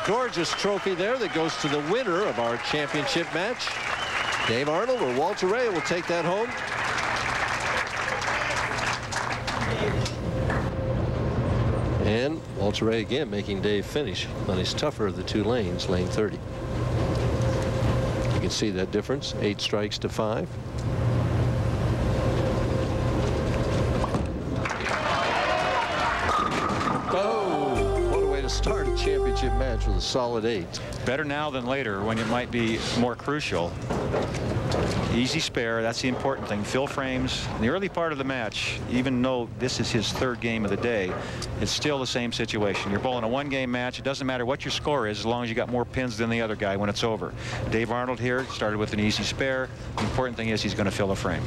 gorgeous trophy there that goes to the winner of our championship match. Dave Arnold or Walter Ray will take that home. And Walter Ray again making Dave finish on his tougher of the two lanes, lane 30. You can see that difference, 8 strikes to 5. Start a championship match with a solid 8. Better now than later when it might be more crucial. Easy spare, that's the important thing. Fill frames. In the early part of the match, even though this is his 3rd game of the day, it's still the same situation. You're bowling a 1-game match. It doesn't matter what your score is as long as you got more pins than the other guy when it's over. Dave Arnold here started with an easy spare. The important thing is he's going to fill a frame.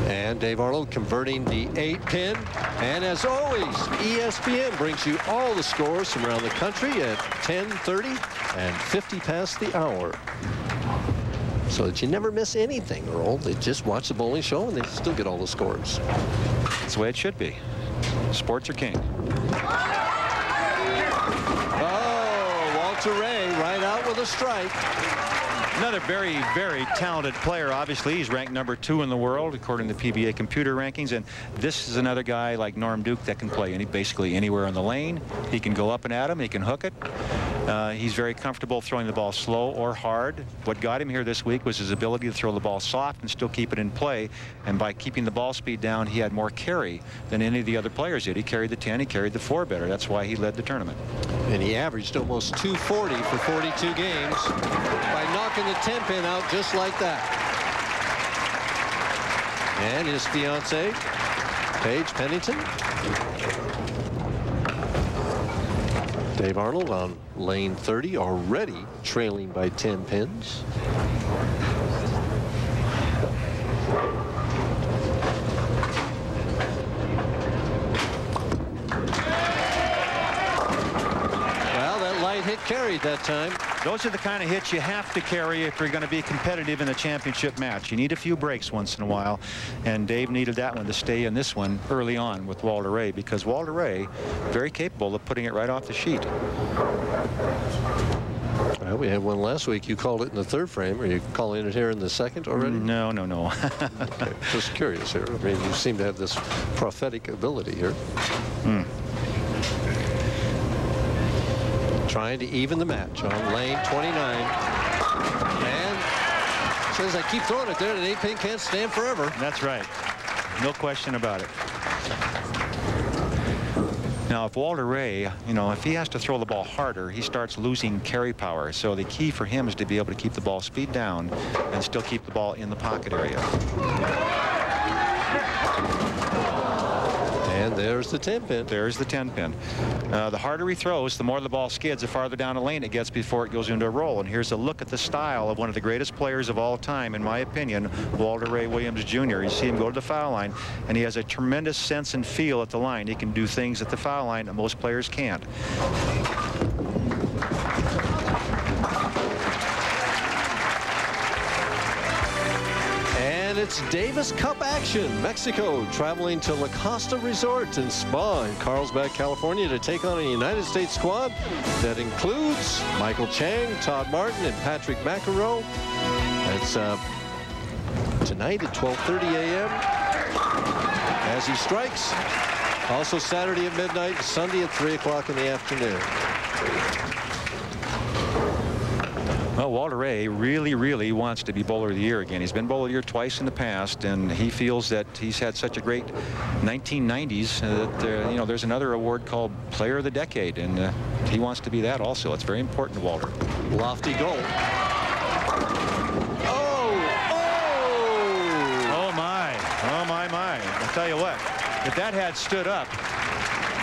And Dave Arnold converting the 8-pin. And as always, ESPN brings you all the scores from around the country at 10:30 and 50 past the hour. So that you never miss anything, Earl. They just watch the bowling show and they still get all the scores. That's the way it should be. Sports are king. Oh, Walter Ray right out with a strike. Another very, very talented player. Obviously, he's ranked number 2 in the world according to PBA computer rankings. And this is another guy like Norm Duke that can play basically anywhere in the lane. He can go up and at him. He can hook it. He's very comfortable throwing the ball slow or hard. What got him here this week was his ability to throw the ball soft and still keep it in play. And by keeping the ball speed down, he had more carry than any of the other players did. He carried the 10, he carried the 4 better. That's why he led the tournament. And he averaged almost 240 for 42 games by knocking the 10-pin out just like that. And his fiancée, Paige Pennington. Dave Arnold on lane 30, already trailing by 10 pins. Well, that light hit carried that time. Those are the kind of hits you have to carry if you're going to be competitive in a championship match. You need a few breaks once in a while, and Dave needed that one to stay in this one early on with Walter Ray, because Walter Ray very capable of putting it right off the sheet. Well, we had one last week. You called it in the 3rd frame. Are you calling it here in the 2nd already? No, no, no. Okay. Just curious here. I mean, you seem to have this prophetic ability here. Trying to even the match on lane 29. And says, I keep throwing it there, and an 8-pin can't stand forever. That's right. No question about it. Now, if Walter Ray, you know, if he has to throw the ball harder, he starts losing carry power. So the key for him is to be able to keep the ball speed down and still keep the ball in the pocket area. And there's the 10-pin. There's the 10-pin. The harder he throws, the more the ball skids, the farther down the lane it gets before it goes into a roll. And here's a look at the style of one of the greatest players of all time, in my opinion, Walter Ray Williams Jr. You see him go to the foul line, and he has a tremendous sense and feel at the line. He can do things at the foul line that most players can't. And it's Davis Cup action. Mexico traveling to La Costa Resort and Spa in Carlsbad, California to take on a United States squad that includes Michael Chang, Todd Martin, and Patrick McEnroe. It's tonight at 12:30 a.m. as he strikes. Also Saturday at midnight, Sunday at 3 o'clock in the afternoon. Well, Walter Ray really, really wants to be Bowler of the Year again. He's been Bowler of the Year twice in the past, and he feels that he's had such a great 1990s that, you know, there's another award called Player of the Decade, and he wants to be that also. It's very important to Walter. Lofty goal. Oh, my. Oh, my. I'll tell you what, if that had stood up,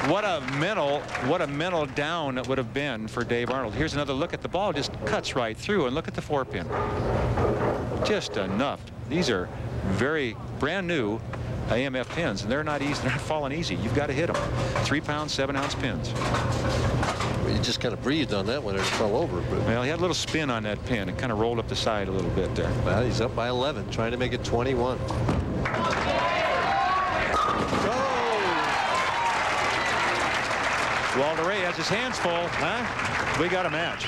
what a mental down it would have been for Dave Arnold. Here's another look at the ball. Just cuts right through, and look at the 4-pin. Just enough. These are very brand new AMF pins, and they're not easy. They're not falling easy. You've got to hit them. 3-pound, 7-ounce pins. Well, you just kind of breathed on that when it fell over. But... Well, he had a little spin on that pin. It kind of rolled up the side a little bit there. Well, he's up by 11, trying to make it 21. Walter Ray has his hands full, huh? We got a match.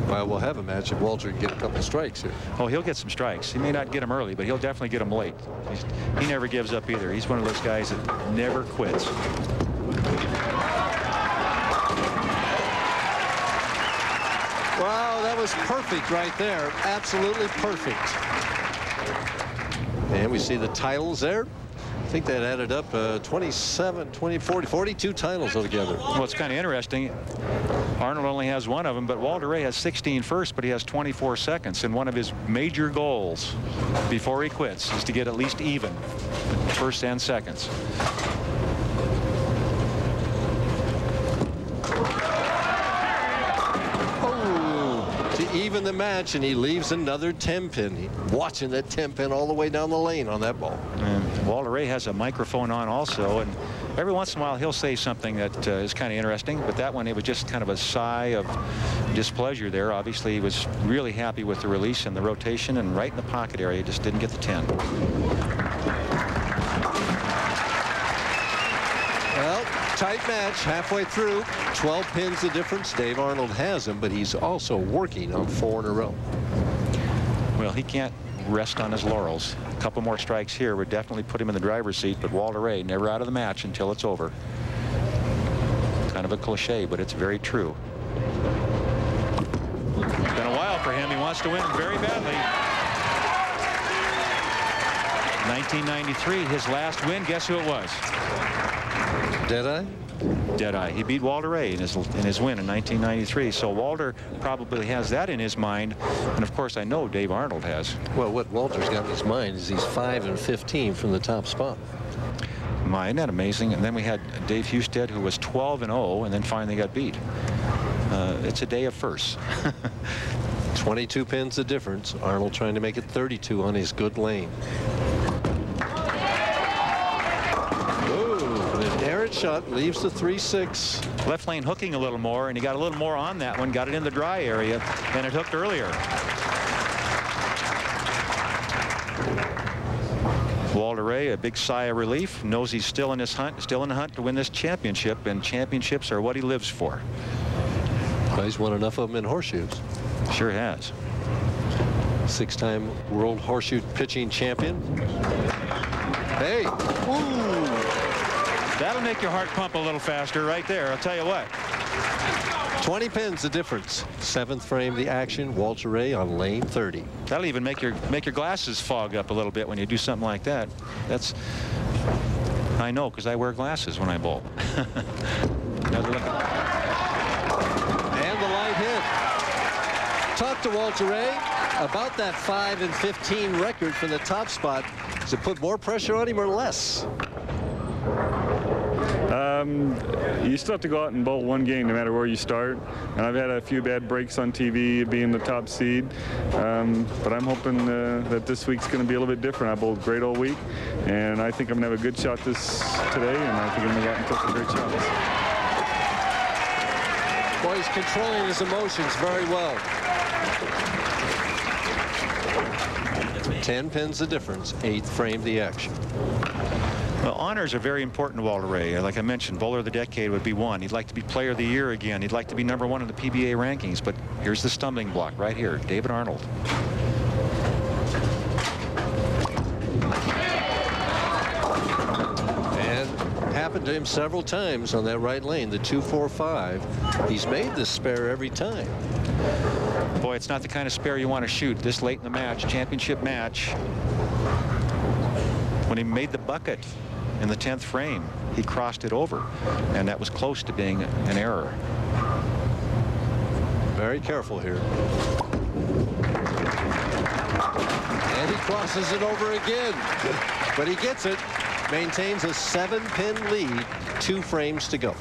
Well, we'll have a match if Walter can get a couple strikes here. Oh, he'll get some strikes. He may not get them early, but he'll definitely get them late. He never gives up either. He's one of those guys that never quits. Wow, that was perfect right there. Absolutely perfect. And we see the titles there. I think that added up 27, 20, 40, 42 titles altogether. Well, it's kind of interesting. Arnold only has one of them, but Walter Ray has 16 first, but he has 24 seconds. And one of his major goals before he quits is to get at least even first and seconds. Even the match, and he leaves another 10-pin. Watching that 10-pin all the way down the lane on that ball. And Walter Ray has a microphone on also, and every once in a while he'll say something that is kind of interesting, but that one, it was just kind of a sigh of displeasure there. Obviously he was really happy with the release and the rotation, and right in the pocket area, just didn't get the 10. Well, tight match halfway through. 12 pins the difference. Dave Arnold has him, but he's also working on 4 in a row. Well, he can't rest on his laurels. A couple more strikes here would definitely put him in the driver's seat, but Walter Ray never out of the match until it's over. Kind of a cliche, but it's very true. It's been a while for him. He wants to win very badly. 1993, his last win. Guess who it was? Deadeye? Deadeye. He beat Walter Ray in his win in 1993. So Walter probably has that in his mind, and of course I know Dave Arnold has. Well, what Walter's got in his mind is he's 5 and 15 from the top spot. Isn't that amazing? And then we had Dave Husted, who was 12 and 0, and then finally got beat. It's a day of firsts. 22 pins the difference. Arnold trying to make it 32 on his good lane. Shot leaves the 3-6. Left lane hooking a little more, and he got a little more on that one, got it in the dry area, and it hooked earlier. Walter Ray, a big sigh of relief, knows he's still in this hunt, still in the hunt to win this championship, and championships are what he lives for. Well, he's won enough of them in horseshoes. Sure has. 6-time world horseshoe pitching champion. Hey, ooh. That'll make your heart pump a little faster right there, I'll tell you what. 20 pins the difference. 7th frame the action. Walter Ray on lane 30. That'll even make your glasses fog up a little bit when you do something like that. I know, because I wear glasses when I bowl. Another look. And the light hit. Talk to Walter Ray about that 5 and 15 record from the top spot. Does it put more pressure on him or less? You still have to go out and bowl one game no matter where you start, and I've had a few bad breaks on TV being the top seed, but I'm hoping that this week's going to be a little bit different. I bowled great all week, and I think I'm going to have a good shot today, and I think I'm going to go out and take some great shots. Boy, he's controlling his emotions very well. 10 pins the difference. 8th frame the action. Well, honors are very important to Walter Ray. Like I mentioned, Bowler of the Decade would be one. He'd like to be Player of the Year again. He'd like to be #1 in the PBA rankings. But here's the stumbling block right here. David Arnold. And happened to him several times on that right lane, the 2-4-5. He's made this spare every time. Boy, it's not the kind of spare you want to shoot this late in the match, championship match. When he made the bucket in the 10th frame, he crossed it over, and that was close to being an error. Very careful here. And he crosses it over again, but he gets it. Maintains a 7-pin lead, 2 frames to go.